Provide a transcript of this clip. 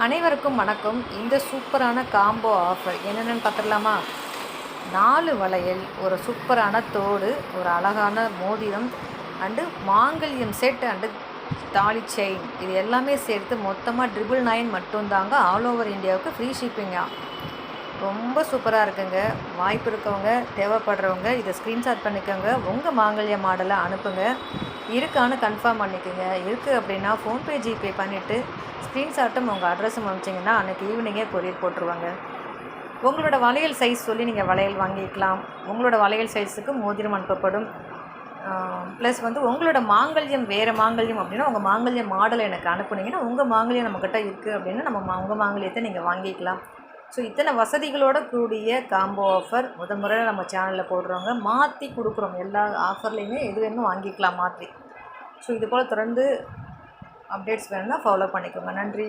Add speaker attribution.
Speaker 1: அனைவருக்கும் வணக்கம். இந்த சூப்பரான காம்போ ஆஃபர் என்னென்னு பார்த்துடலாமா? 4 வளையல், ஒரு சூப்பரான தோடு, ஒரு அழகான மோதிரம் அண்டு மாங்கல்யம் செட் அண்டு தாலி செயின், இது எல்லாமே சேர்த்து மொத்தமாக 999 மட்டும்தாங்க. ஆல் ஓவர் இந்தியாவுக்கு ஃப்ரீ ஷிப்பிங்கா. ரொம்ப சூப்பராக இருக்குங்க. வாய்ப்பு இருக்கவங்க, தேவைப்படுறவங்க இதை ஸ்க்ரீன்ஷாட் பண்ணிக்கோங்க. உங்கள் மாங்கல்ய மாடலை அனுப்புங்க. இருக்கான்னு கன்ஃபார்ம் பண்ணிக்கோங்க. இருக்குது அப்படின்னா ஃபோன்பே ஜிபே பண்ணிவிட்டு ஸ்க்ரீன்ஷாட்டும் உங்கள் அட்ரஸும் அனுப்பிச்சிங்கன்னா அன்றைக்கி ஈவினிங்கே கொரியர் போட்டுருவாங்க. உங்களோட வளையல் சைஸ் சொல்லி நீங்கள் வளையல் வாங்கிக்கலாம். உங்களோட வளையல் சைஸுக்கு மோதிரம் அனுப்பப்படும். ப்ளஸ் உங்களோட மாங்கல்யம் வேறு மாங்கல்யம் அப்படின்னா உங்கள் மாங்கல்ய மாடலை எனக்கு அனுப்புனீங்கன்னா உங்கள் மாங்கல்யம் நம்மக்கிட்ட இருக்குது அப்படின்னா உங்கள் மாங்கல்யத்தை நீங்கள் வாங்கிக்கலாம். ஸோ இத்தனை வசதிகளோடு கூடிய காம்போ ஆஃபர் முறை நம்ம சேனலில் போடுறவங்க மாற்றி கொடுக்குறோம். எல்லா ஆஃபர்லேயுமே எது வேணுமோ வாங்கிக்கலாம் மாற்றி. ஸோ இது போல் தொடர்ந்து அப்டேட்ஸ் வேணும்னா ஃபாலோ பண்ணிக்கோங்க. நன்றி.